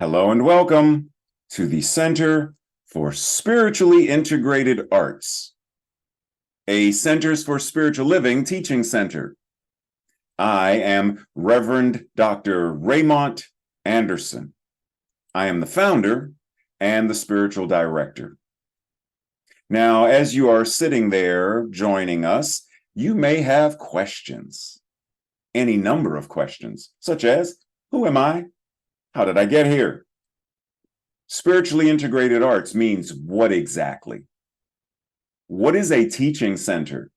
Hello and welcome to the Center for Spiritually Integrated Arts, a Centers for Spiritual Living teaching center. I am Reverend Dr. Raymont Anderson. I am the founder and the spiritual director. Now, as you are sitting there joining us, you may have questions, any number of questions, such as, who am I? How did I get here? Spiritually integrated arts means what exactly? What is a teaching center?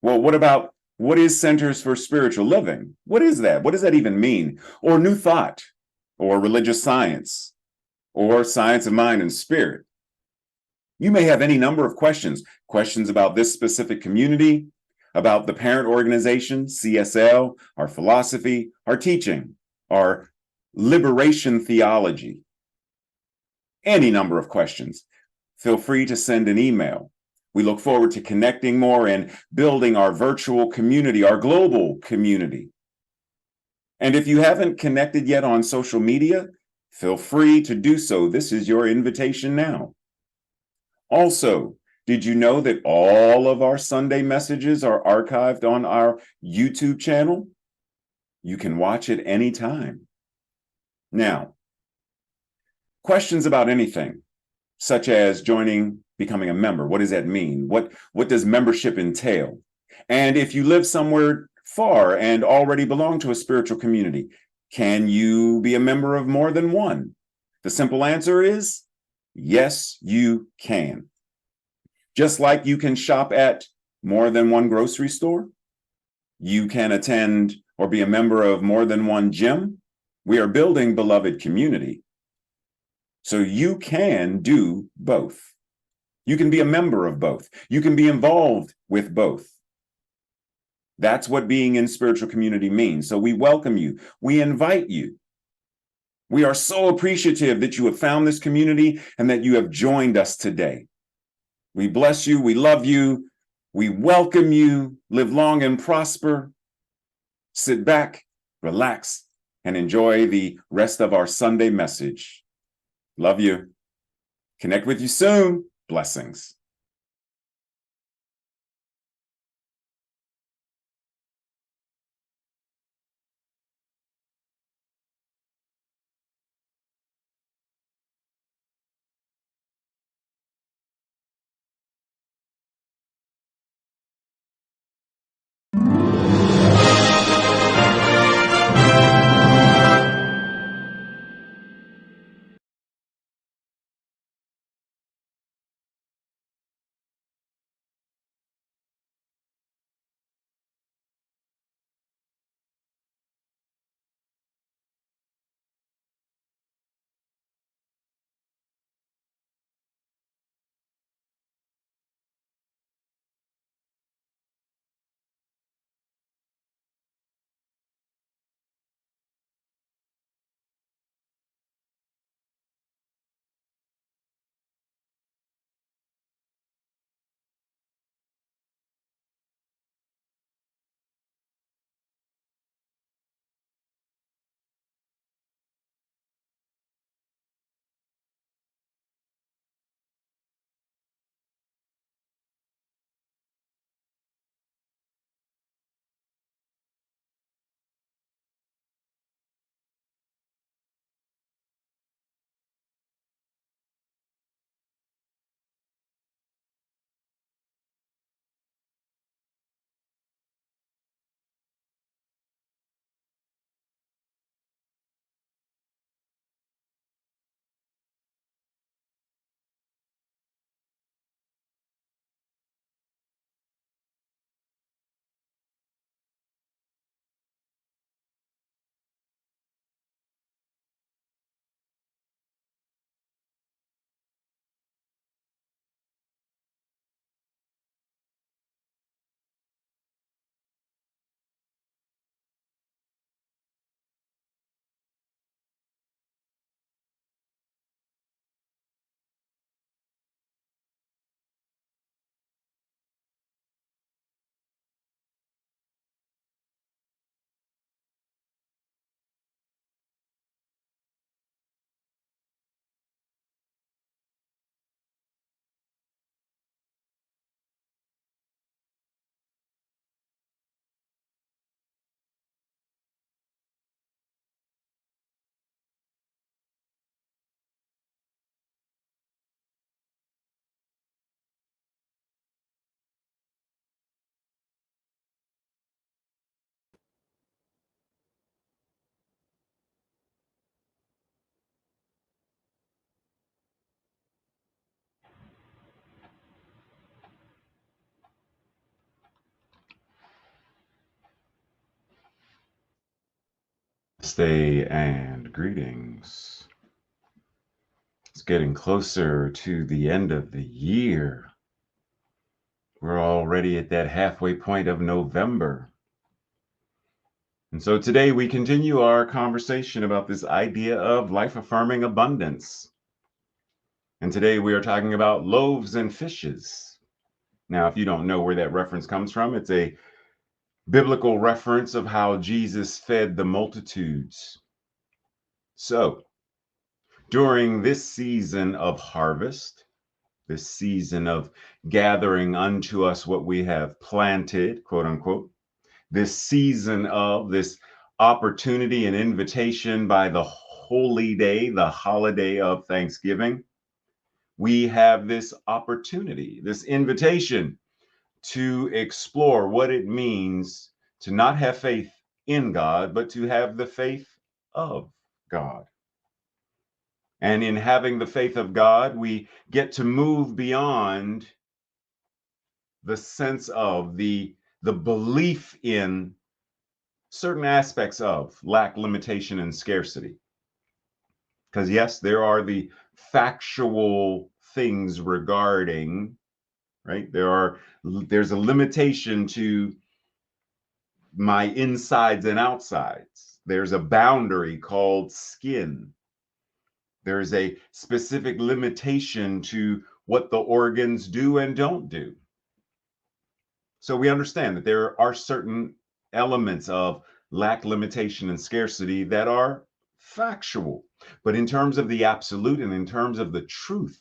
Well, what is Centers for Spiritual Living? What is that? What does that even mean? Or New Thought, or religious science, or science of mind and spirit? You may have any number of questions about this specific community, about the parent organization, CSL, our philosophy, our teaching, our liberation theology. Any number of questions. Feel free to send an email. We look forward to connecting more and building our virtual community, our global community. And if you haven't connected yet on social media, feel free to do so. This is your invitation now. Also, did you know that all of our Sunday messages are archived on our YouTube channel? You can watch it anytime. Now, questions about anything, such as becoming a member. What does that mean? What does membership entail? And if you live somewhere far and already belong to a spiritual community, can you be a member of more than one? The simple answer is yes, you can. Just like you can shop at more than one grocery store, you can attend or be a member of more than one gym. We are building beloved community. So you can do both. You can be a member of both. You can be involved with both. That's what being in spiritual community means. So we welcome you. We invite you. We are so appreciative that you have found this community and that you have joined us today. We bless you. We love you. We welcome you. Live long and prosper. Sit back, relax, and enjoy the rest of our Sunday message. Love you. Connect with you soon. Blessings. Stay and greetings. It's getting closer to the end of the year. We're already at that halfway point of November. And so today we continue our conversation about this idea of life-affirming abundance. And today we are talking about loaves and fishes. Now, if you don't know where that reference comes from, it's a biblical reference of how Jesus fed the multitudes. So, during this season of harvest, this season of gathering unto us what we have planted, quote unquote, this season of this opportunity and invitation by the holy day, the holiday of Thanksgiving, we have this opportunity, this invitation to explore what it means to not have faith in God, but to have the faith of God. And in having the faith of God, we get to move beyond the sense of the belief in certain aspects of lack, limitation, and scarcity. Because yes, there are the factual things regarding, right? There's a limitation to my insides and outsides. There's a boundary called skin. There's a specific limitation to what the organs do and don't do. So we understand that there are certain elements of lack, limitation, and scarcity that are factual. But in terms of the absolute and in terms of the truth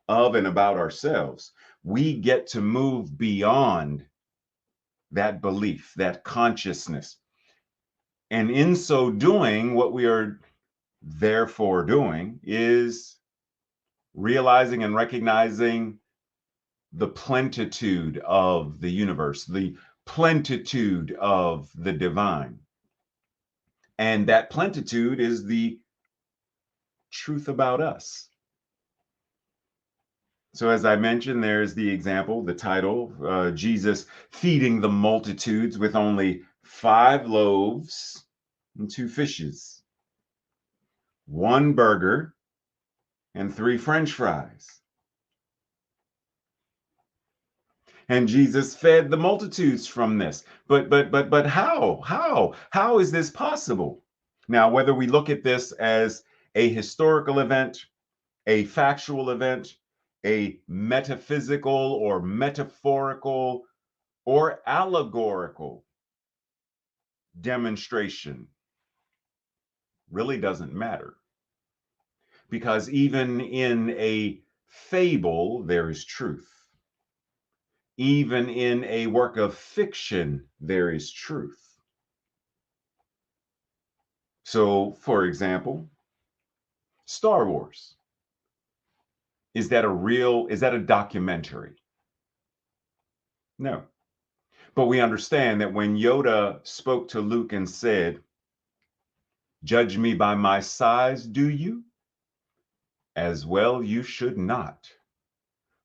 of and about ourselves, we get to move beyond that belief, that consciousness. And in so doing, what we are therefore doing is realizing and recognizing the plenitude of the universe, the plenitude of the divine. And that plenitude is the truth about us. So, as I mentioned, there's the example, the title, Jesus feeding the multitudes with only 5 loaves and 2 fishes, 1 burger, and 3 French fries. And Jesus fed the multitudes from this. But how? How is this possible? Now, whether we look at this as a historical event, a factual event, a metaphysical or metaphorical or allegorical demonstration, really doesn't matter. Because even in a fable, there is truth. Even in a work of fiction, there is truth. So, for example, Star Wars. Is that a documentary? No. But we understand that when Yoda spoke to Luke and said, "Judge me by my size, do you? As well you should not.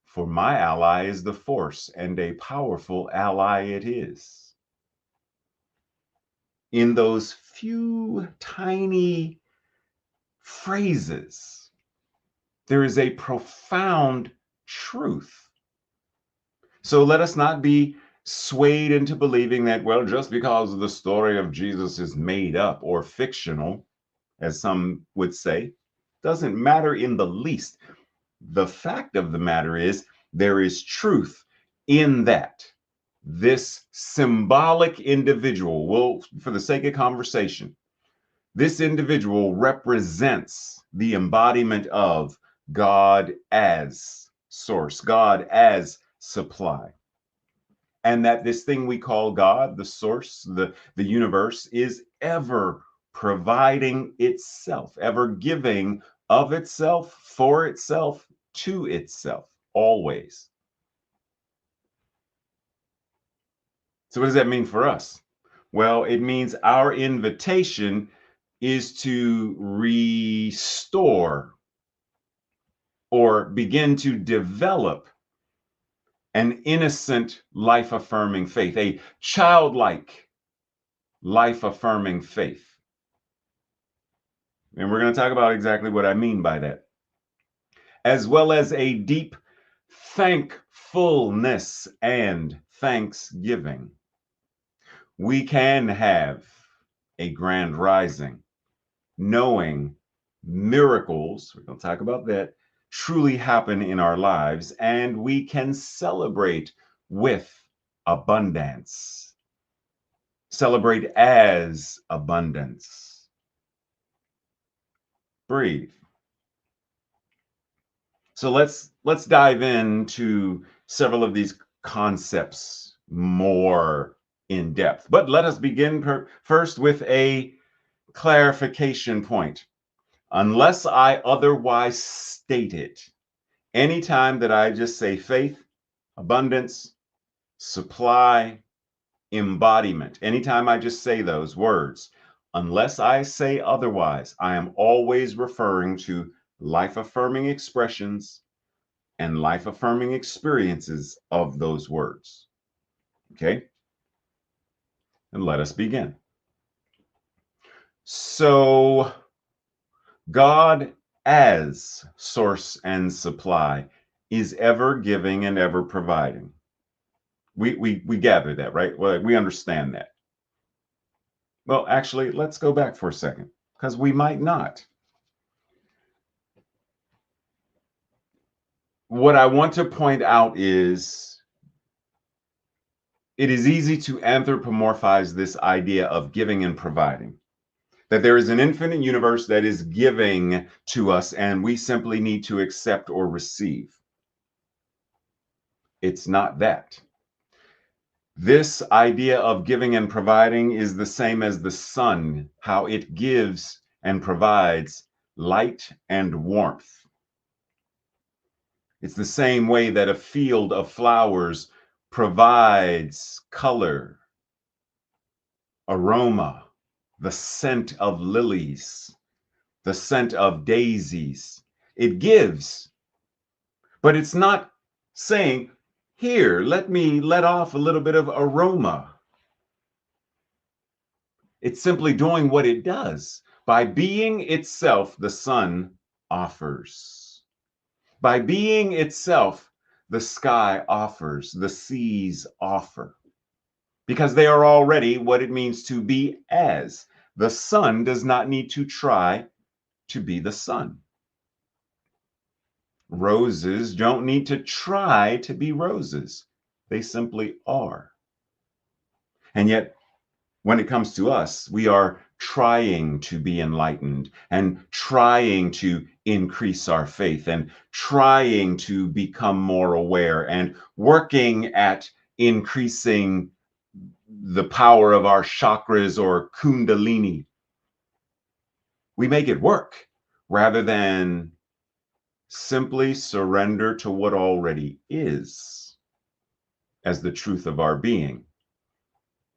For my ally is the Force, and a powerful ally it is." In those few tiny phrases, there is a profound truth. So let us not be swayed into believing that, well, just because the story of Jesus is made up or fictional, as some would say, doesn't matter in the least. The fact of the matter is, there is truth in that. This symbolic individual will, for the sake of conversation, this individual represents the embodiment of God as source, God as supply. And that this thing we call God, the source, the universe, is ever providing itself, ever giving of itself, for itself, to itself, always. So what does that mean for us? Well, it means our invitation is to restore or begin to develop an innocent, life-affirming faith, a childlike, life-affirming faith. And we're going to talk about exactly what I mean by that, as well as a deep thankfulness and thanksgiving. We can have a grand rising, knowing miracles, we're going to talk about that, truly happen in our lives, and we can celebrate with abundance. Celebrate as abundance. Breathe. So let's dive into several of these concepts more in depth. But let us begin first with a clarification point. Unless I otherwise state it, anytime that I just say faith, abundance, supply, embodiment, anytime I just say those words, unless I say otherwise, I am always referring to life affirming expressions and life affirming experiences of those words. Okay? And let us begin. So, God as source and supply is ever giving and ever providing. We gather that, right? Well, we understand that. Well, actually, let's go back for a second because we might not. What I want to point out is it is easy to anthropomorphize this idea of giving and providing. That there is an infinite universe that is giving to us, and we simply need to accept or receive. It's not that. This idea of giving and providing is the same as the sun, how it gives and provides light and warmth. It's the same way that a field of flowers provides color, aroma, the scent of lilies, the scent of daisies. It gives, but it's not saying, here, let me let off a little bit of aroma. It's simply doing what it does. By being itself, the sun offers. By being itself, the sky offers, the seas offer, because they are already what it means to be as. The sun does not need to try to be the sun. Roses don't need to try to be roses. They simply are. And yet, when it comes to us, we are trying to be enlightened and trying to increase our faith and trying to become more aware and working at increasing the power of our chakras or kundalini. We make it work rather than simply surrender to what already is as the truth of our being,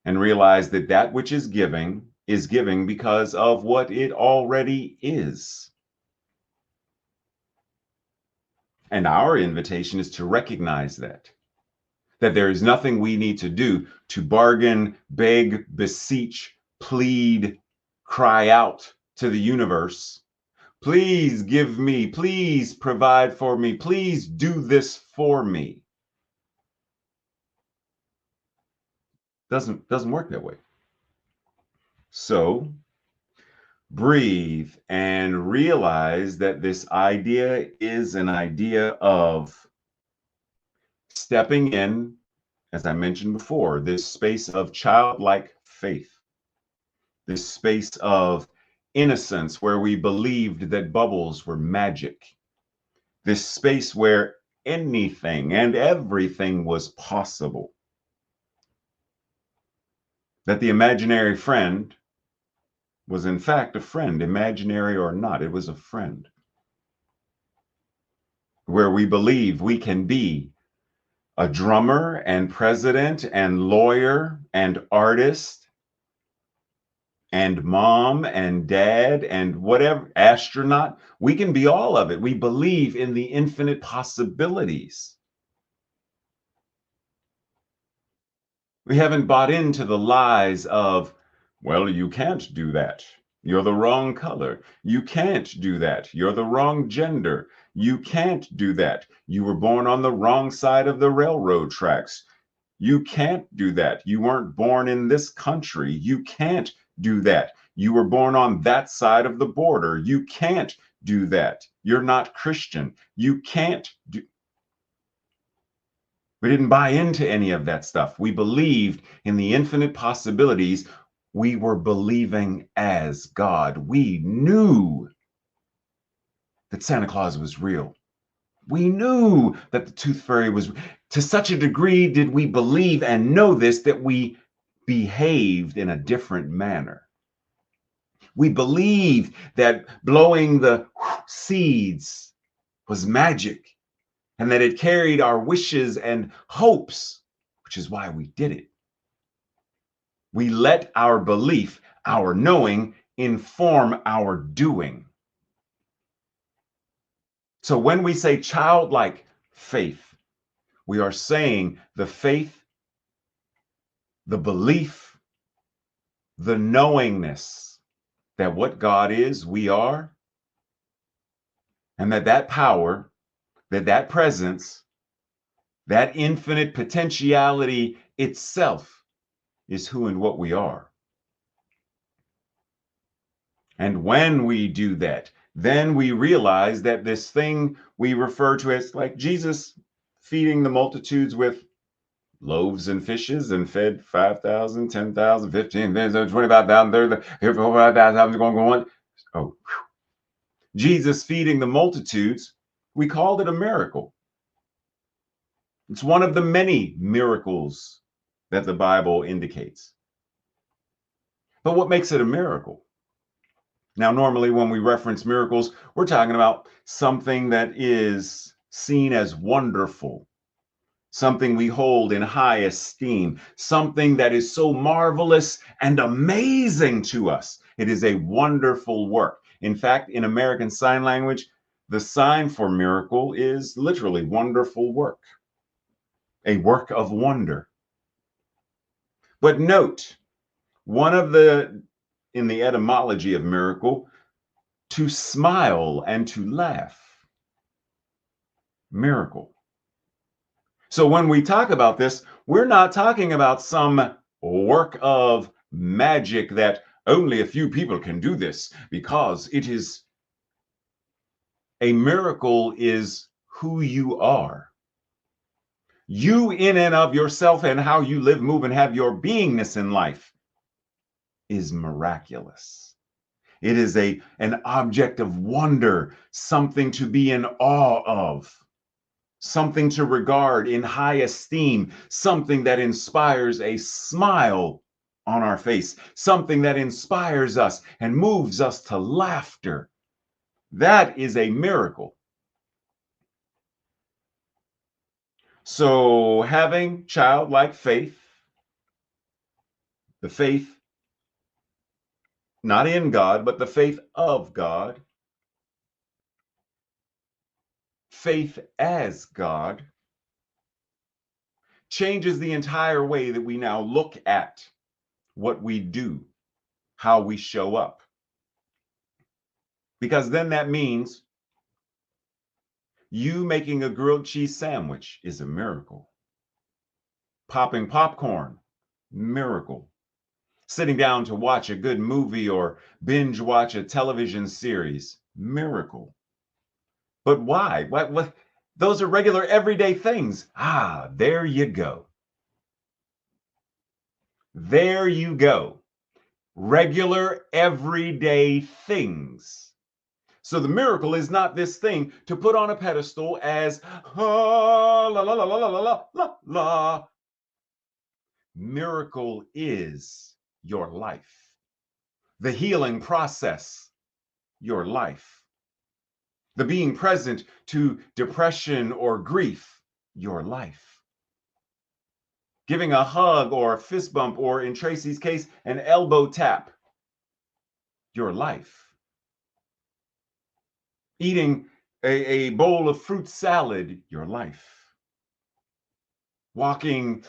and realize that that which is giving because of what it already is. And our invitation is to recognize that there is nothing we need to do to bargain, beg, beseech, plead, cry out to the universe. Please give me, please provide for me, please do this for me. Doesn't work that way. So breathe and realize that this idea is an idea of stepping in, as I mentioned before, this space of childlike faith, this space of innocence where we believed that bubbles were magic, this space where anything and everything was possible, that the imaginary friend was in fact a friend, imaginary or not, it was a friend, where we believe we can be a drummer and president and lawyer and artist and mom and dad and whatever, astronaut. We can be all of it. We believe in the infinite possibilities. We haven't bought into the lies of, well, you can't do that. You're the wrong color. You can't do that. You're the wrong gender. You can't do that. You were born on the wrong side of the railroad tracks. You can't do that. You weren't born in this country. You can't do that. You were born on that side of the border. You can't do that. You're not Christian. You can't do. We didn't buy into any of that stuff. We believed in the infinite possibilities. We were believing as God. We knew that Santa Claus was real. We knew that the Tooth Fairy was. To such a degree did we believe and know this that we behaved in a different manner. We believed that blowing the seeds was magic and that it carried our wishes and hopes, which is why we did it. We let our belief, our knowing, inform our doing. So when we say childlike faith, we are saying the faith, the belief, the knowingness that what God is, we are, and that power, that presence, that infinite potentiality itself is who and what we are. And when we do that, then we realize that this thing we refer to as like Jesus feeding the multitudes with loaves and fishes and fed 5,000, 10,000, 15, 25,000, 30, 45,000 going on. Oh, Jesus feeding the multitudes, we called it a miracle. It's one of the many miracles that the Bible indicates. But what makes it a miracle? Now, normally when we reference miracles, we're talking about something that is seen as wonderful, something we hold in high esteem, something that is so marvelous and amazing to us. It is a wonderful work. In fact, in American Sign Language, the sign for miracle is literally wonderful work, a work of wonder. But note, in the etymology of miracle, to smile and to laugh. Miracle. So when we talk about this, we're not talking about some work of magic that only a few people can do this because it is a miracle is who you are. You in and of yourself and how you live, move, and have your beingness in life is miraculous. It is an object of wonder, something to be in awe of, something to regard in high esteem, something that inspires a smile on our face, something that inspires us and moves us to laughter. That is a miracle. So having childlike faith, the faith not in God, but the faith of God, faith as God, changes the entire way that we now look at what we do, how we show up. Because then that means you making a grilled cheese sandwich is a miracle. Popping popcorn, miracle. Sitting down to watch a good movie or binge watch a television series, miracle. But why? What? Those are regular everyday things. Ah, there you go. There you go. Regular everyday things. So the miracle is not this thing to put on a pedestal as la la la la la la la la. Miracle is your life. The healing process, your life. The being present to depression or grief, your life. Giving a hug or a fist bump, or in Tracy's case, an elbow tap, your life. Eating a bowl of fruit salad, your life. Walking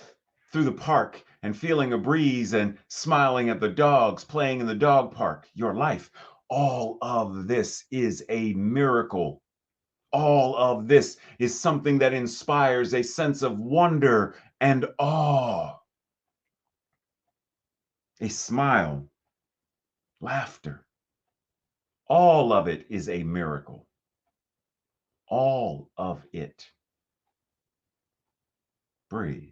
through the park and feeling a breeze and smiling at the dogs playing in the dog park, your life. All of this is a miracle. All of this is something that inspires a sense of wonder and awe. A smile, laughter. All of it is a miracle. All of it. Breathe.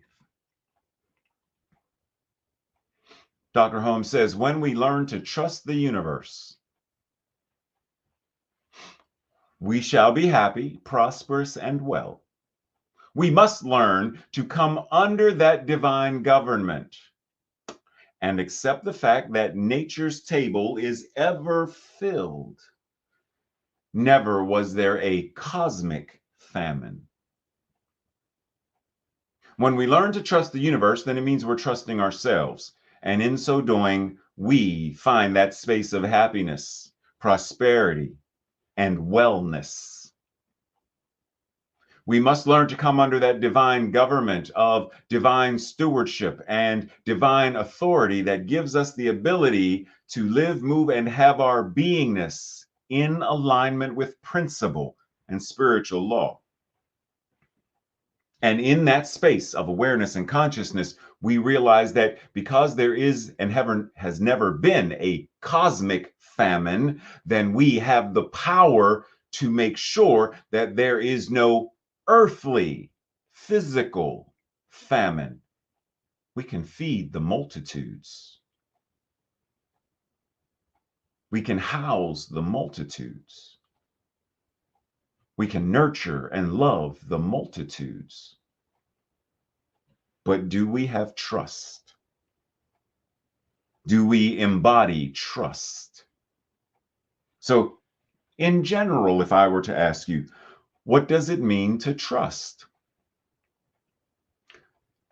Dr. Holmes says, when we learn to trust the universe, we shall be happy, prosperous, and well. We must learn to come under that divine government and accept the fact that nature's table is ever filled. Never was there a cosmic famine. When we learn to trust the universe, then it means we're trusting ourselves. And in so doing, we find that space of happiness, prosperity, and wellness. We must learn to come under that divine government of divine stewardship and divine authority that gives us the ability to live, move, and have our beingness in alignment with principle and spiritual law. And in that space of awareness and consciousness, we realize that because there is and has never been a cosmic famine, then we have the power to make sure that there is no earthly, physical famine. We can feed the multitudes. We can house the multitudes. We can nurture and love the multitudes. But do we have trust? Do we embody trust? So, in general, if I were to ask you, what does it mean to trust?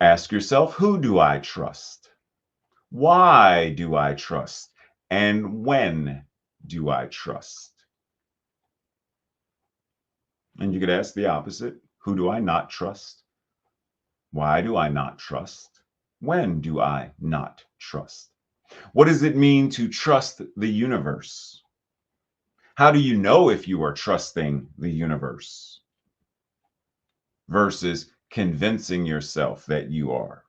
Ask yourself, who do I trust? Why do I trust? And when do I trust? And you could ask the opposite, who do I not trust? Why do I not trust? When do I not trust? What does it mean to trust the universe? How do you know if you are trusting the universe versus convincing yourself that you are?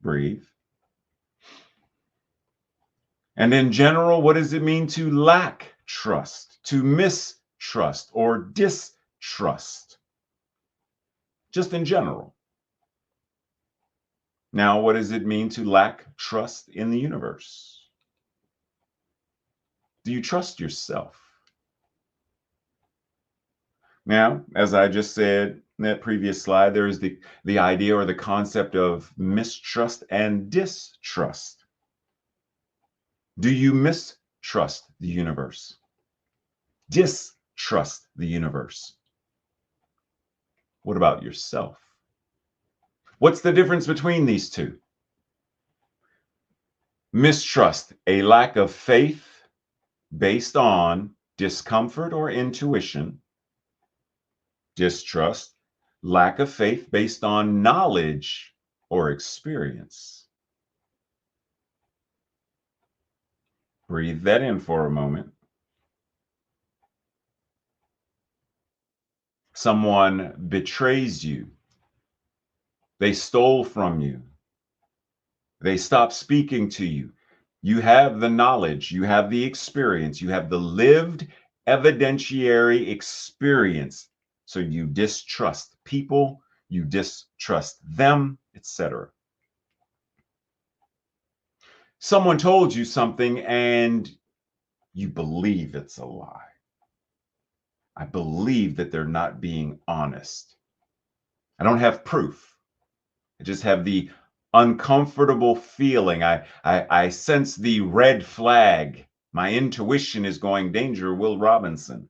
Breathe. And in general, what does it mean to lack trust, to mistrust, or distrust? Just in general. Now, what does it mean to lack trust in the universe? Do you trust yourself? Now, as I just said in that previous slide, there is the idea or the concept of mistrust and distrust. Do you mistrust the universe? Distrust the universe? What about yourself? What's the difference between these two? Mistrust, a lack of faith based on discomfort or intuition. Distrust, lack of faith based on knowledge or experience. Breathe that in for a moment. Someone betrays you. They stole from you. They stop speaking to you. You have the knowledge, you have the experience, you have the lived evidentiary experience. So you distrust people, you distrust them, etc. Someone told you something and you believe it's a lie. I believe that they're not being honest. I don't have proof. I just have the uncomfortable feeling. I sense the red flag. My intuition is going, danger, Will Robinson.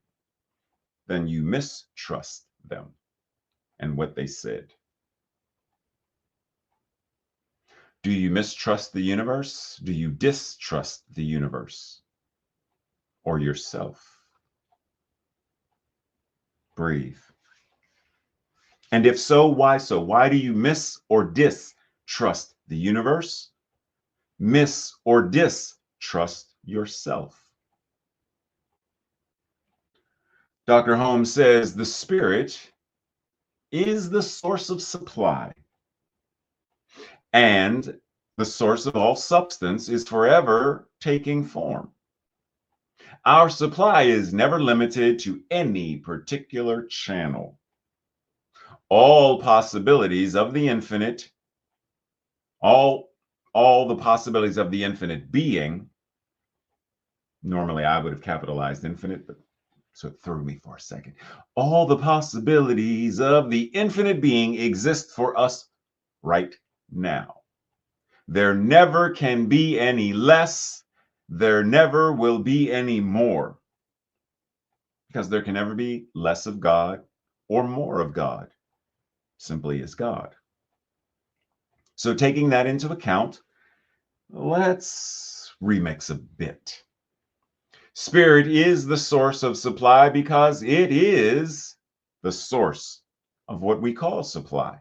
Then you mistrust them and what they said. Do you mistrust the universe? Do you distrust the universe or yourself? Breathe. And if so, why so? Why do you miss or distrust trust the universe. Miss or distrust yourself. Dr. Holmes says the spirit is the source of supply, and the source of all substance is forever taking form. Our supply is never limited to any particular channel. All possibilities of the infinite, all the possibilities of the infinite being, normally I would have capitalized infinite, but so it threw me for a second. All the possibilities of the infinite being exist for us right now. There never can be any less. There never will be any more. Because there can never be less of God or more of God. Simply is God. So taking that into account, let's remix a bit. Spirit is the source of supply because it is the source of what we call supply.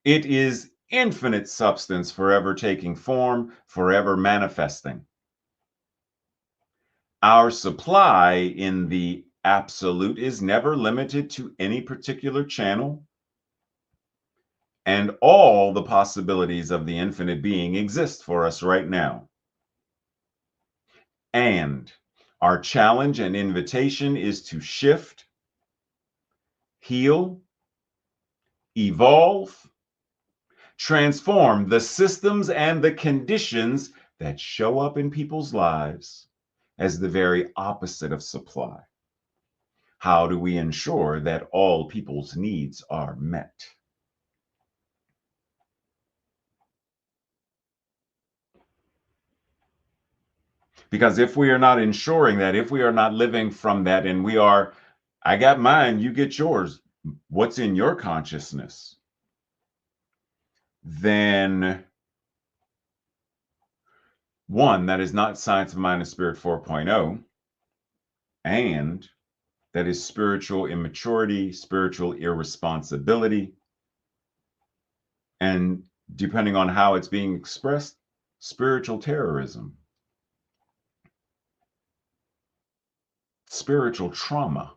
It is infinite substance forever taking form, forever manifesting. Our supply in the absolute is never limited to any particular channel, and all the possibilities of the infinite being exist for us right now. And our challenge and invitation is to shift, heal, evolve, transform the systems and the conditions that show up in people's lives as the very opposite of supply. How do we ensure that all people's needs are met? Because if we are not ensuring that, if we are not living from that, and we are, I got mine, you get yours, what's in your consciousness, then one, that is not Science of Mind and Spirit 4.0, and that is spiritual immaturity, spiritual irresponsibility, and depending on how it's being expressed, spiritual terrorism, spiritual trauma.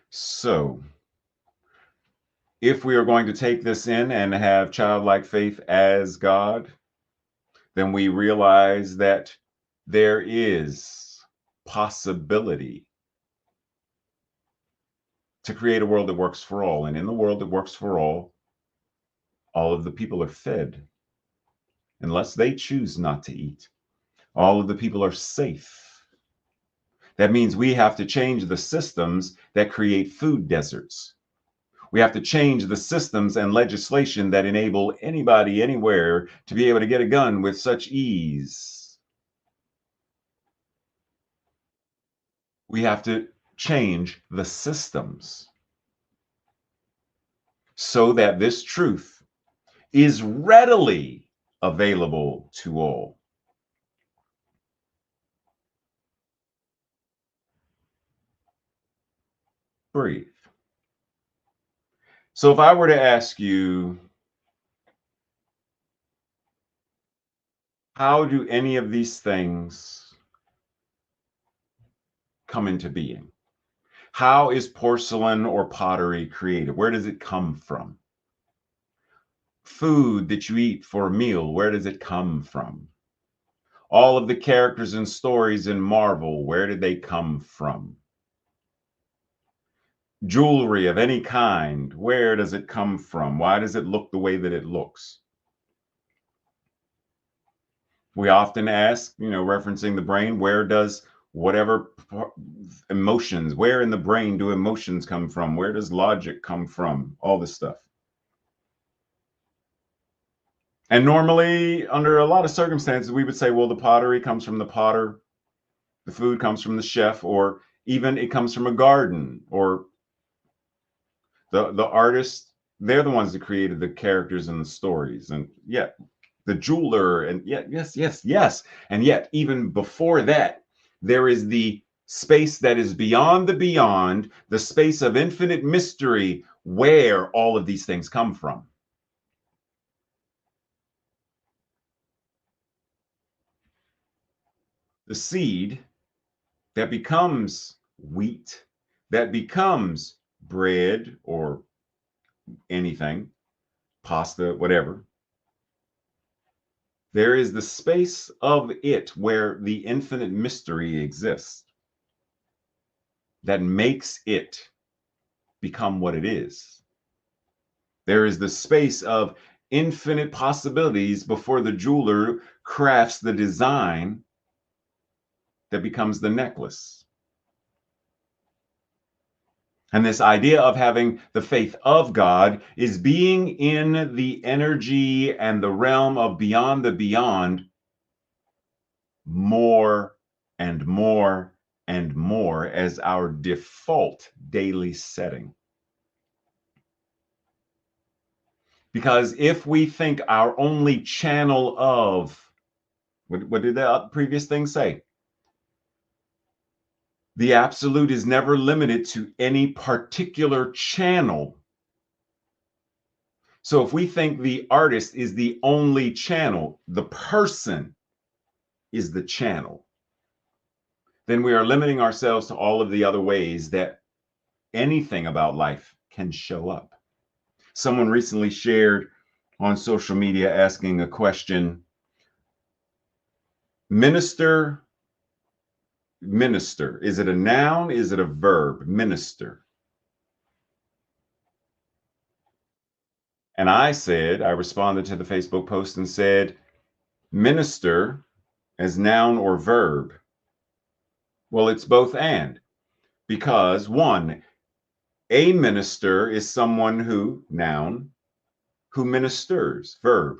So, if we are going to take this in and have childlike faith as God, then we realize that there is possibility to create a world that works for all. And in the world that works for all of the people are fed unless they choose not to eat. All of the people are safe. That means we have to change the systems that create food deserts. We have to change the systems and legislation that enable anybody anywhere to be able to get a gun with such ease. We have to change the systems so that this truth is readily available to all. Breathe. So if I were to ask you, how do any of these things come into being? How is porcelain or pottery created? Where does it come from? Food that you eat for a meal, where does it come from? All of the characters and stories in Marvel, where did they come from? Jewelry of any kind, where does it come from? Why does it look the way that it looks? We often ask, referencing the brain, where does whatever emotions, where in the brain do emotions come from? Where does logic come from? All this stuff. And normally, under a lot of circumstances, we would say, well, the pottery comes from the potter, the food comes from the chef, or even it comes from a garden, or the artist, they're the ones that created the characters and the stories. And yet, the jeweler, and yet, yes. And yet, even before that, there is the space that is beyond the space of infinite mystery, where all of these things come from. the seed that becomes wheat, that becomes bread or anything, pasta, whatever. There is the space of it where the infinite mystery exists that makes it become what it is. There is the space of infinite possibilities before the jeweler crafts the design that becomes the necklace. And this idea of having the faith of God is being in the energy and the realm of beyond the beyond more and more and more as our default daily setting. Because if we think our only channel of, what did that previous thing say? The absolute is never limited to any particular channel. So if we think the artist is the only channel, the person is the channel, then we are limiting ourselves to all of the other ways that anything about life can show up. Someone recently shared on social media asking a question, minister, is it a noun? Is it a verb? Minister. And I responded to the Facebook post and said, minister as noun or verb. Well, it's both and, because one, a minister is someone who, noun, who ministers, verb.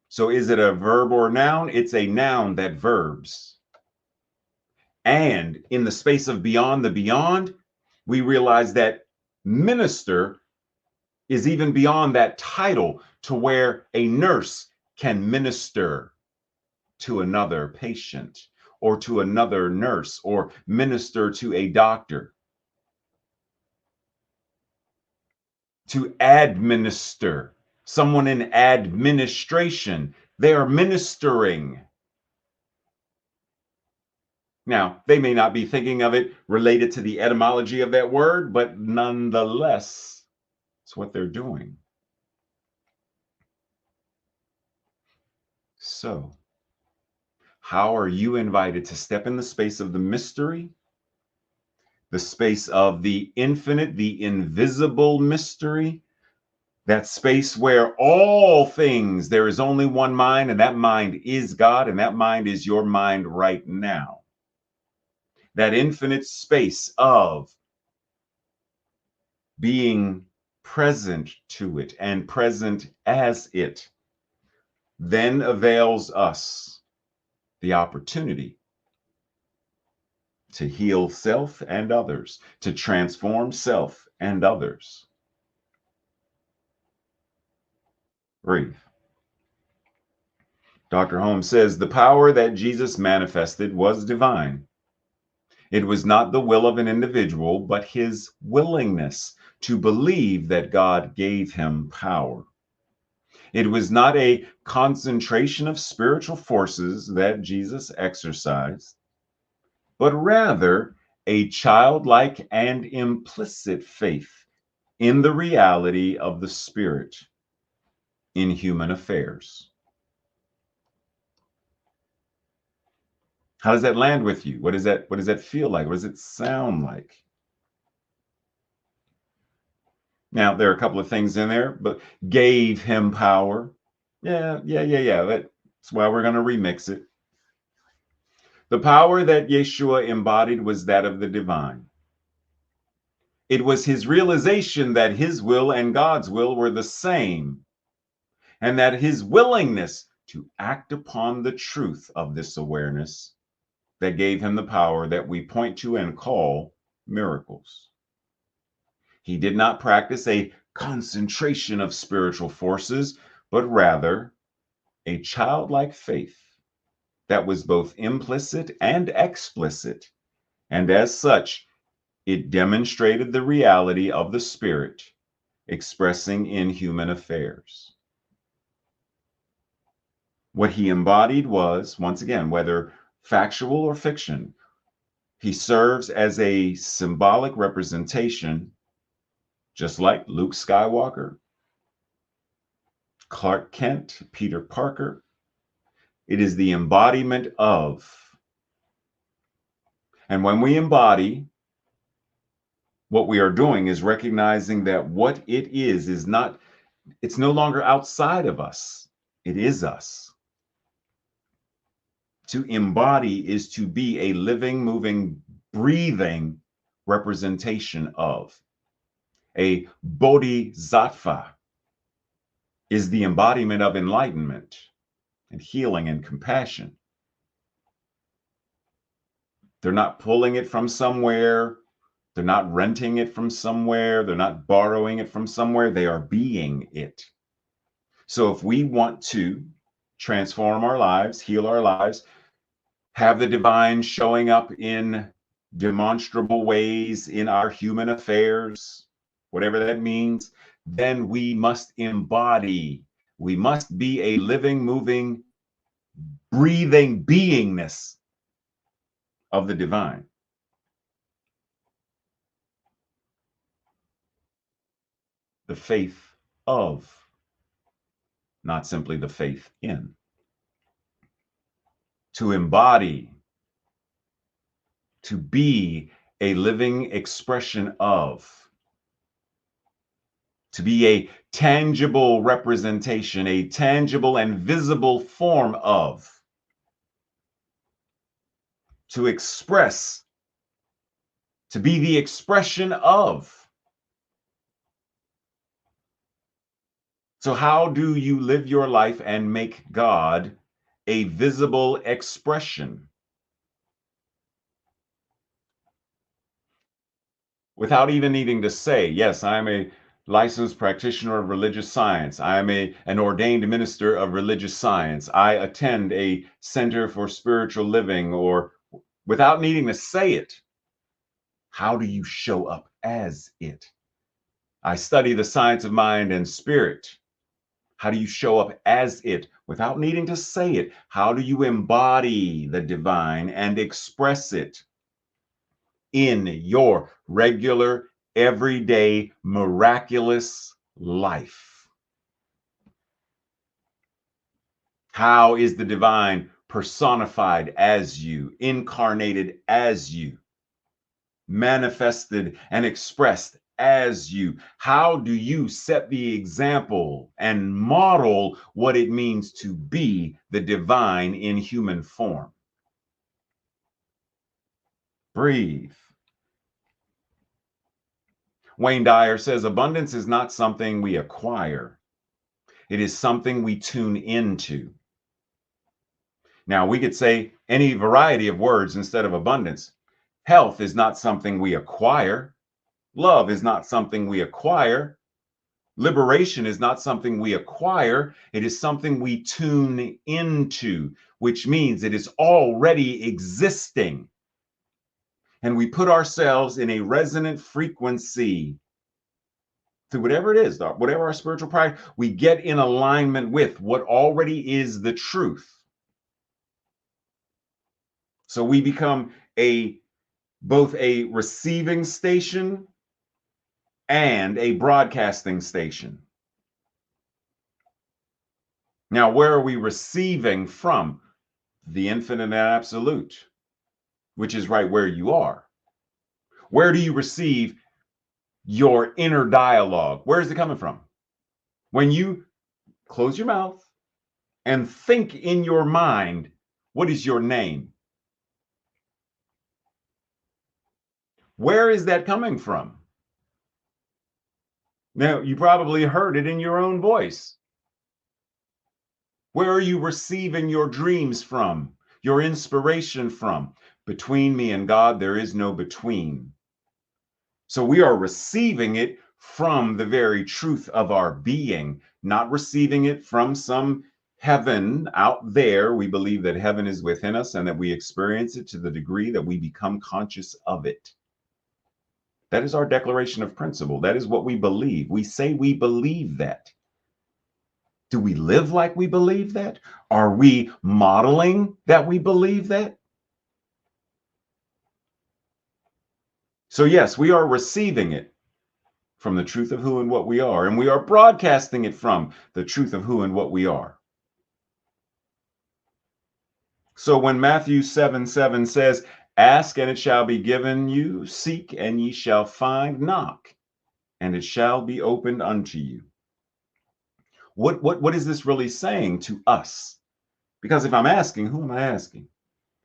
So is it a verb or a noun? It's a noun that verbs. And in the space of beyond the beyond, we realize that minister is even beyond that title, to where a nurse can minister to another patient or to another nurse or minister to a doctor. To administer, someone in administration, they are ministering. Now, they may not be thinking of it related to the etymology of that word, but nonetheless, it's what they're doing. So, how are you invited to step in the space of the mystery, the space of the infinite, the invisible mystery, that space where all things, there is only one mind, and that mind is God, and that mind is your mind right now. That infinite space of being present to it and present as it then avails us the opportunity to heal self and others, to transform self and others. Breathe. Dr. Holmes says the power that Jesus manifested was divine. It was not the will of an individual, but his willingness to believe that God gave him power. It was not a concentration of spiritual forces that Jesus exercised, but rather a childlike and implicit faith in the reality of the Spirit in human affairs. How does that land with you? What does that feel like? What does it sound like? Now, there are a couple of things in there, but gave him power. Yeah. That's why we're going to remix it. The power that Yeshua embodied was that of the divine. It was his realization that his will and God's will were the same, and that his willingness to act upon the truth of this awareness that gave him the power that we point to and call miracles. He did not practice a concentration of spiritual forces, but rather a childlike faith that was both implicit and explicit, and as such, it demonstrated the reality of the Spirit expressing in human affairs. What he embodied was, once again, whether factual or fiction. He serves as a symbolic representation, just like Luke Skywalker, Clark Kent, Peter Parker. It is the embodiment of. And when we embody, what we are doing is recognizing that what it is not, it's no longer outside of us. It is us. To embody is to be a living, moving, breathing representation of. A bodhisattva is the embodiment of enlightenment and healing and compassion. They're not pulling it from somewhere. They're not renting it from somewhere. They're not borrowing it from somewhere. They are being it. So if we want to transform our lives, heal our lives, have the divine showing up in demonstrable ways in our human affairs, whatever that means, then we must embody. We must be a living, moving, breathing beingness of the divine. The faith of, not simply the faith in. To embody, to be a living expression of, to be a tangible representation, a tangible and visible form of, to express, to be the expression of. So how do you live your life and make God a visible expression? Without even needing to say, yes, I'm a licensed practitioner of religious science. I am an ordained minister of religious science. I attend a center for spiritual living, or without needing to say it, how do you show up as it? I study the science of mind and spirit. How do you show up as it without needing to say it? How do you embody the divine and express it in your regular, everyday, miraculous life? How is the divine personified as you, incarnated as you, manifested and expressed as you? How do you set the example and model what it means to be the divine in human form? Breathe. Wayne Dyer says abundance is not something we acquire. It is something we tune into. Now, we could say any variety of words instead of abundance. Health is not something we acquire. Love is not something we acquire. Liberation is not something we acquire. It is something we tune into, which means it is already existing. And we put ourselves in a resonant frequency through whatever it is, whatever our spiritual practice, we get in alignment with what already is the truth. So we become both a receiving station and a broadcasting station. Now, where are we receiving from? The infinite and absolute, which is right where you are. Where do you receive your inner dialogue? Where is it coming from? When you close your mouth and think in your mind, what is your name? Where is that coming from? Now, you probably heard it in your own voice. Where are you receiving your dreams from, your inspiration from? Between me and God, there is no between. So we are receiving it from the very truth of our being, not receiving it from some heaven out there. We believe that heaven is within us and that we experience it to the degree that we become conscious of it. That is our declaration of principle. That is what we believe. We say we believe that. Do we live like we believe that? Are we modeling that we believe that? So yes, we are receiving it from the truth of who and what we are, and we are broadcasting it from the truth of who and what we are. So when Matthew 7:7 says, ask and it shall be given you, seek and ye shall find, knock and it shall be opened unto you. What is this really saying to us? Because if I'm asking, who am I asking?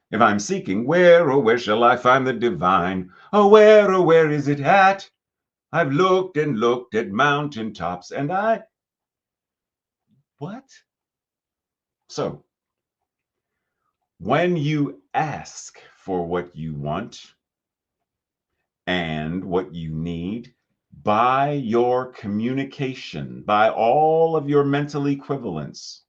If I'm seeking, where, oh, where shall I find the divine? Oh, where is it at? I've looked and looked at mountain tops and what? So when you ask for what you want and what you need, by your communication, by all of your mental equivalents,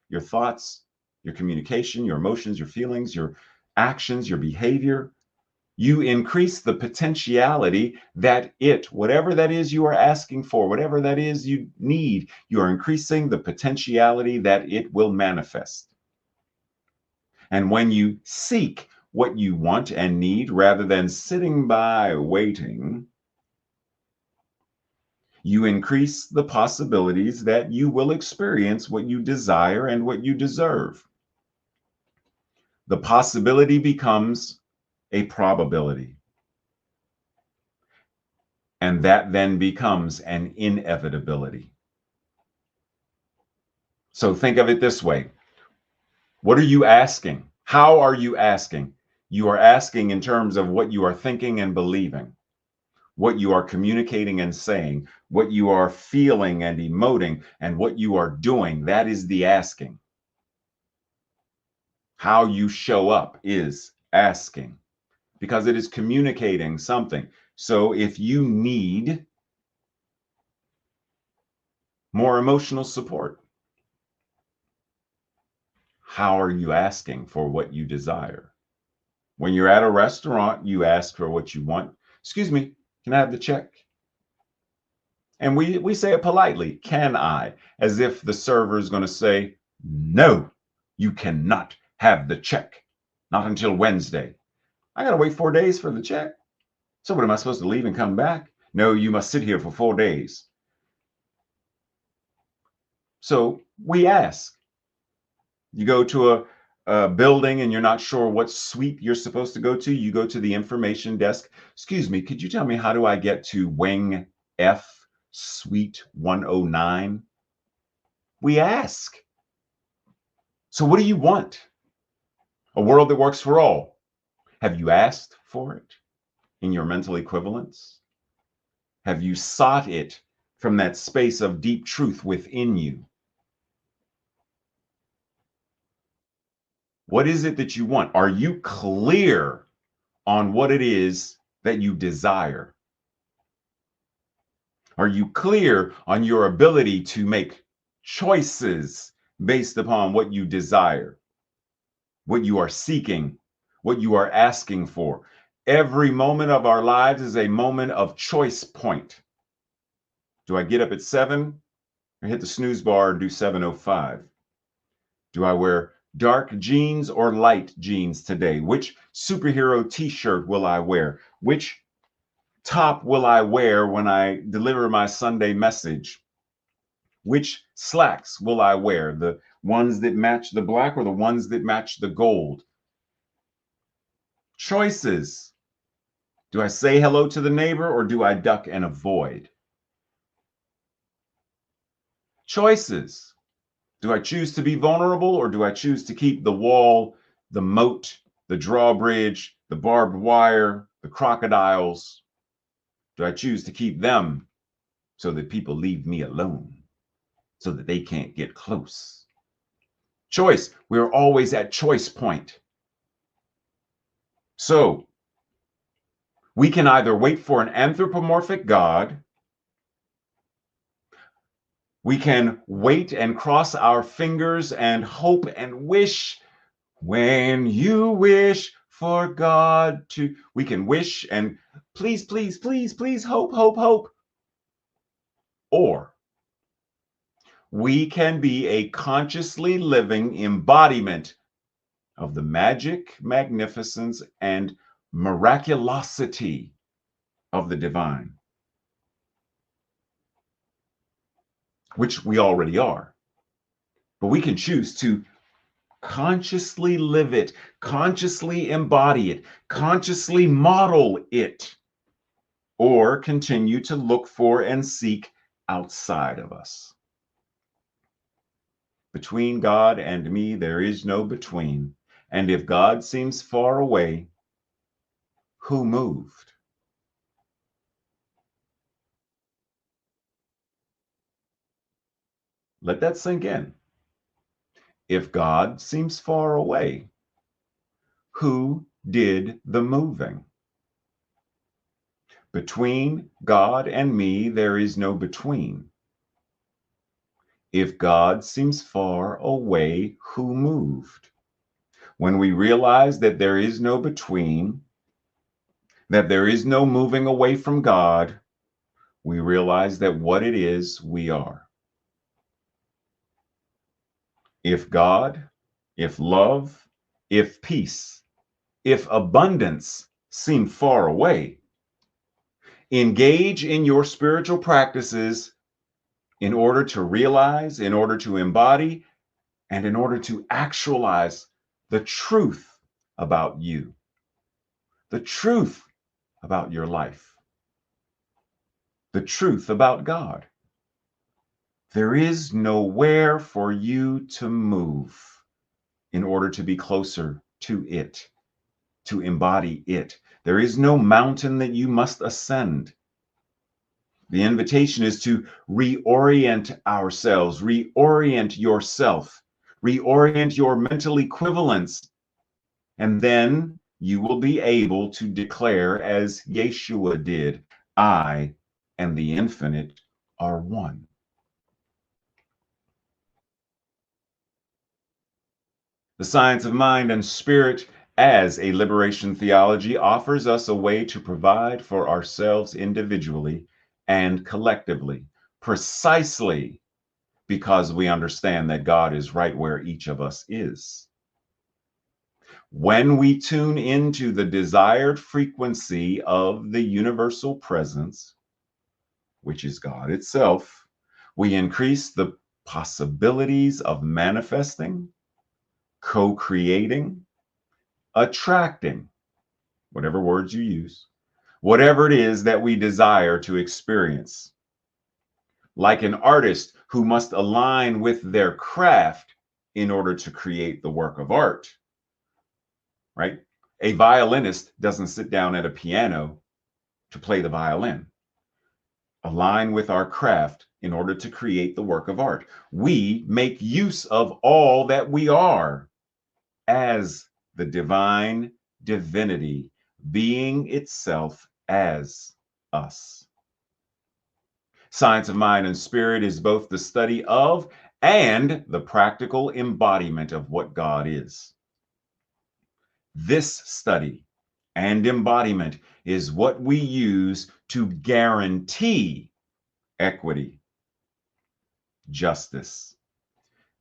your thoughts, your communication, your emotions, your feelings, your actions, your behavior, you increase the potentiality that whatever that is you are asking for, whatever that is you need, you are increasing the potentiality that it will manifest. And when you seek what you want and need rather than sitting by waiting, you increase the possibilities that you will experience what you desire and what you deserve. The possibility becomes a probability. And that then becomes an inevitability. So think of it this way. What are you asking? How are you asking? You are asking in terms of what you are thinking and believing, what you are communicating and saying, what you are feeling and emoting, and what you are doing. That is the asking. How you show up is asking because it is communicating something. So if you need more emotional support, how are you asking for what you desire? When you're at a restaurant, you ask for what you want. Excuse me, can I have the check? And we say it politely, can I? As if the server is going to say, no, you cannot have the check. Not until Wednesday. I got to wait 4 days for the check. So what am I supposed to leave and come back? No, you must sit here for 4 days. So we ask. You go to a building and you're not sure what suite you're supposed to go to, you go to the information desk. Excuse me, could you tell me how do I get to Wing F, Suite 109? We ask. So what do you want? A world that works for all. Have you asked for it in your mental equivalence? Have you sought it from that space of deep truth within you? What is it that you want? Are you clear on what it is that you desire? Are you clear on your ability to make choices based upon what you desire, what you are seeking, what you are asking for? Every moment of our lives is a moment of choice point. Do I get up at 7 or hit the snooze bar and do 7:05? Do I wear dark jeans or light jeans today? Which superhero t-shirt will I wear? Which top will I wear when I deliver my Sunday message? Which slacks will I wear? The ones that match the black or the ones that match the gold? Choices. Do I say hello to the neighbor or do I duck and avoid? Choices. Do I choose to be vulnerable or do I choose to keep the wall, the moat, the drawbridge, the barbed wire, the crocodiles? Do I choose to keep them so that people leave me alone, so that they can't get close? Choice. We're always at choice point. So we can either wait for an anthropomorphic God, we can wait and cross our fingers and hope and wish. When you wish for God to, we can wish and please, please, please, please, hope, hope, hope. Or we can be a consciously living embodiment of the magic, magnificence, and miraculosity of the divine, which we already are. But we can choose to consciously live it, consciously embody it, consciously model it, or continue to look for and seek outside of us. Between God and me, there is no between. And if God seems far away, who moved? Let that sink in. If God seems far away, who did the moving? Between God and me, there is no between. If God seems far away, who moved? When we realize that there is no between, that there is no moving away from God, we realize that what it is, we are. If God, if love, if peace, if abundance seem far away, engage in your spiritual practices in order to realize, in order to embody, and in order to actualize the truth about you, the truth about your life, the truth about God. There is nowhere for you to move in order to be closer to it, to embody it. There is no mountain that you must ascend. The invitation is to reorient ourselves, reorient yourself, reorient your mental equivalents, and then you will be able to declare, as Yeshua did, I and the infinite are one. The science of mind and spirit as a liberation theology offers us a way to provide for ourselves individually and collectively, precisely because we understand that God is right where each of us is. When we tune into the desired frequency of the universal presence, which is God itself, we increase the possibilities of manifesting, co-creating, attracting, whatever words you use, whatever it is that we desire to experience. Like an artist who must align with their craft in order to create the work of art, right? A violinist doesn't sit down at a piano to play the violin. Align with our craft in order to create the work of art. We make use of all that we are as the divine divinity, being itself as us. Science of mind and spirit is both the study of and the practical embodiment of what God is. This study and embodiment is what we use to guarantee equity, justice,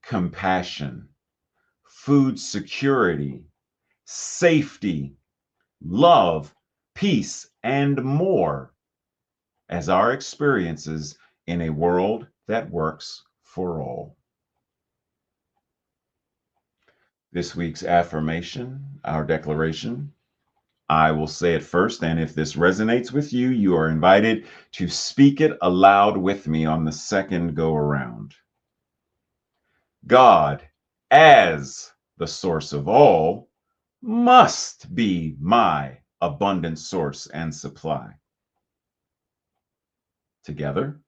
compassion, food security, safety, love, peace, and more as our experiences in a world that works for all. This week's affirmation, our declaration, I will say it first, and if this resonates with you, you are invited to speak it aloud with me on the second go around. God, as the source of all, must be my abundant source and supply. Together,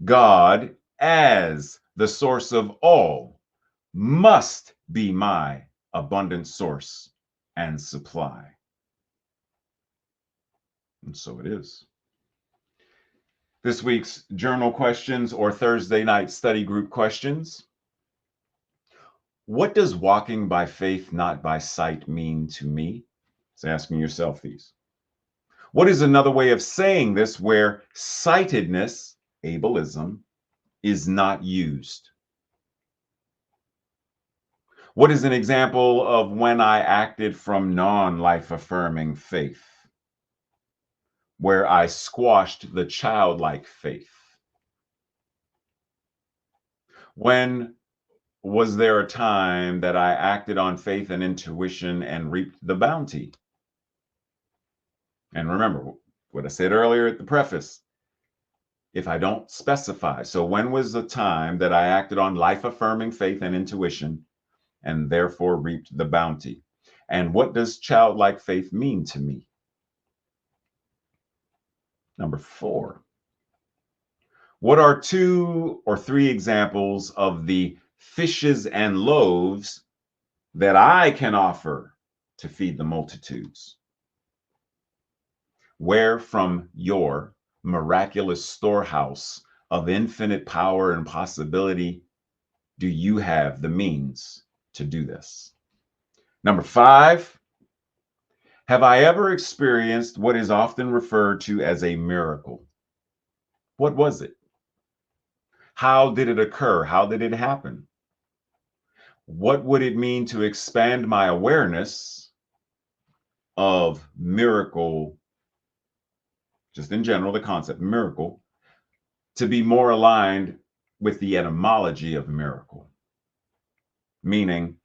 God, as the source of all, must be my abundant source and supply. And so it is. This week's journal questions or Thursday night study group questions. What does walking by faith, not by sight mean to me? It's asking yourself these. What is another way of saying this where sightedness, ableism, is not used? What is an example of when I acted from non-life affirming faith? where I squashed the childlike faith? When was there a time that I acted on faith and intuition and reaped the bounty? And remember what I said earlier at the preface, if I don't specify. So, when was the time that I acted on life affirming faith and intuition and therefore reaped the bounty? And what does childlike faith mean to me? Number 4, what are 2 or 3 examples of the fishes and loaves that I can offer to feed the multitudes? Where from your miraculous storehouse of infinite power and possibility do you have the means to do this? Number 5, have I ever experienced what is often referred to as a miracle? What was it? How did it occur? How did it happen? What would it mean to expand my awareness of miracle, just in general, the concept miracle, to be more aligned with the etymology of miracle? Meaning,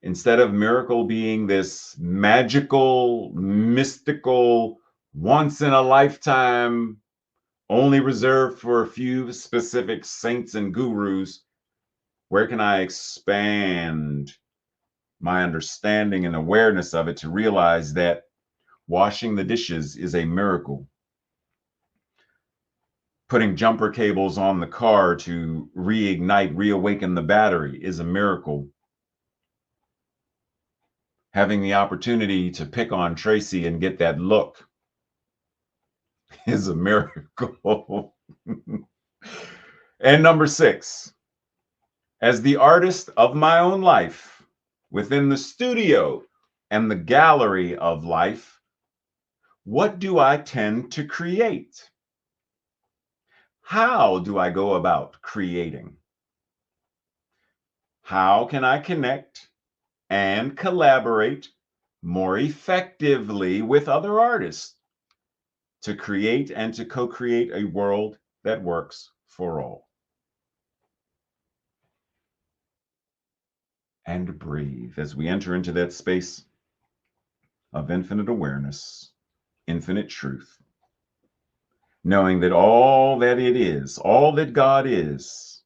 instead of miracle being this magical, mystical, once in a lifetime, only reserved for a few specific saints and gurus, where can I expand my understanding and awareness of it to realize that washing the dishes is a miracle? Putting jumper cables on the car to reignite, reawaken the battery is a miracle. Having the opportunity to pick on Tracy and get that look is a miracle. And number 6, as the artist of my own life, within the studio and the gallery of life, what do I tend to create? How do I go about creating? How can I connect and collaborate more effectively with other artists to create and to co-create a world that works for all? And breathe as we enter into that space of infinite awareness, infinite truth, knowing that all that it is, all that God is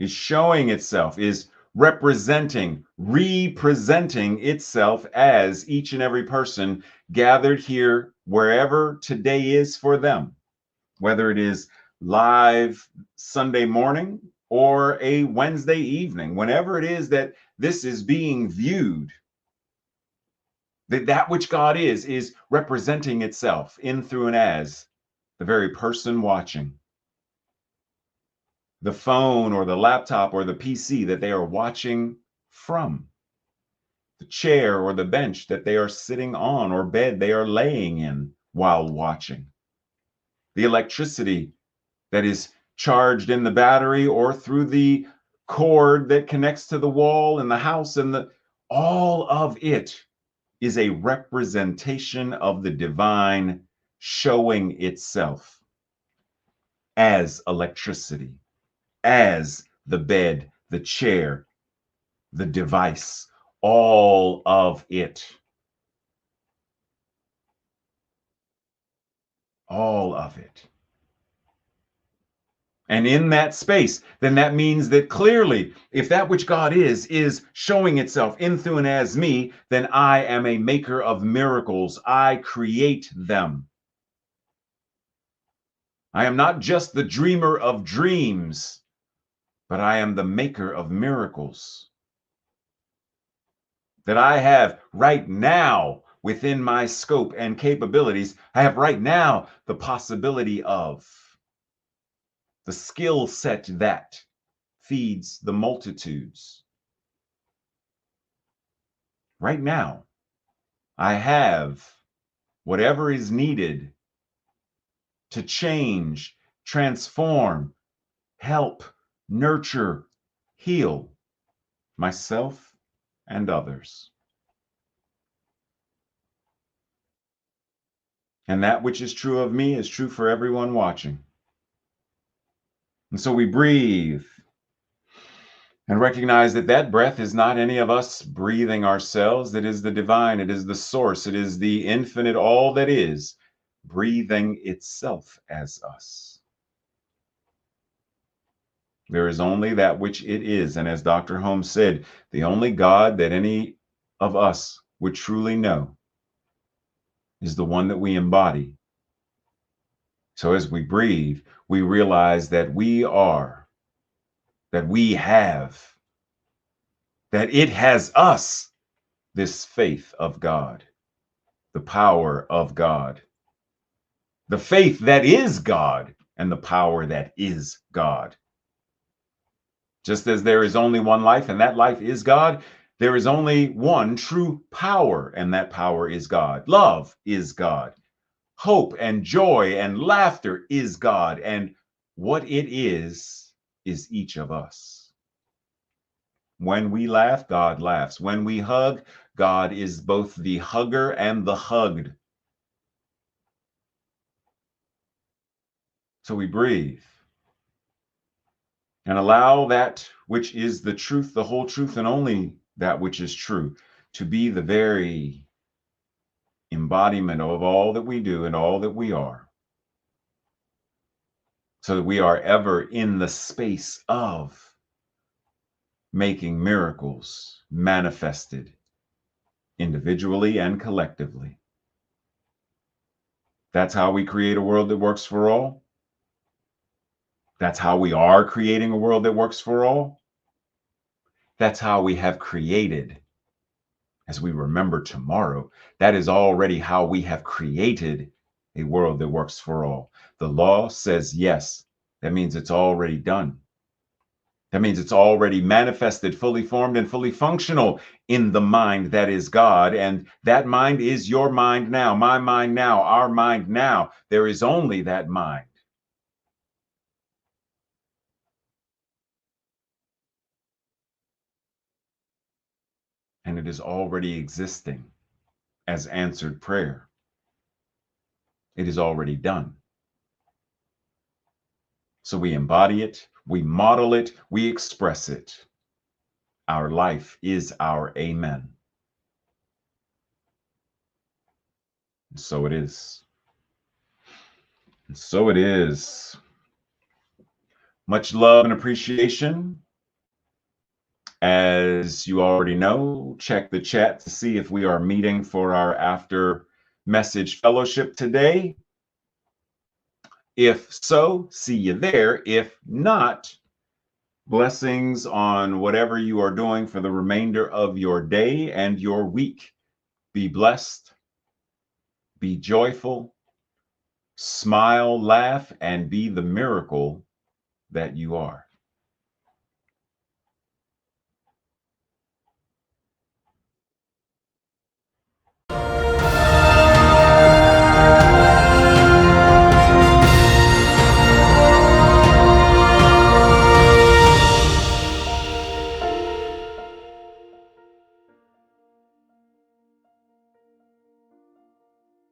showing itself, is representing, representing itself as each and every person gathered here, wherever today is for them, whether it is live Sunday morning or a Wednesday evening, whenever it is that this is being viewed, that which God is representing itself in, through, and as the very person watching. The phone or the laptop or the PC that they are watching from, the chair or the bench that they are sitting on or bed they are laying in while watching, the electricity that is charged in the battery or through the cord that connects to the wall in the house, and the all of it is a representation of the divine showing itself as electricity, as the bed, the chair, the device, all of it. All of it. And in that space, then that means that clearly, if that which God is showing itself in, through, and as me, then I am a maker of miracles. I create them. I am not just the dreamer of dreams, but I am the maker of miracles. That I have right now within my scope and capabilities, I have right now the possibility of the skill set that feeds the multitudes. Right now, I have whatever is needed to change, transform, help, nurture, heal myself and others. And that which is true of me is true for everyone watching. And so we breathe and recognize that that breath is not any of us breathing ourselves. It is the divine, it is the source, it is the infinite, all that is, breathing itself as us. There is only that which it is. And as Dr. Holmes said, the only God that any of us would truly know is the one that we embody. So as we breathe, we realize that we are, that we have, that it has us, this faith of God, the power of God, the faith that is God, and the power that is God. Just as there is only one life, and that life is God, there is only one true power, and that power is God. Love is God. Hope and joy and laughter is God. And what it is each of us. When we laugh, God laughs. When we hug, God is both the hugger and the hugged. So we breathe and allow that which is the truth, the whole truth, and only that which is true to be the very embodiment of all that we do and all that we are, so that we are ever in the space of making miracles manifested individually and collectively. That's how we create a world that works for all. That's how we are creating a world that works for all. That's how we have created, as we remember tomorrow, that is already how we have created a world that works for all. The law says yes. That means it's already done. That means it's already manifested, fully formed, and fully functional in the mind that is God. And that mind is your mind now, my mind now, our mind now. There is only that mind. And it is already existing as answered prayer. It is already done. So we embody it, we model it, we express it. Our life is our amen. And so it is. And so it is. Much love and appreciation. As you already know, check the chat to see if we are meeting for our after message fellowship today. If so, see you there. If not, blessings on whatever you are doing for the remainder of your day and your week. Be blessed, be joyful, smile, laugh, and be the miracle that you are.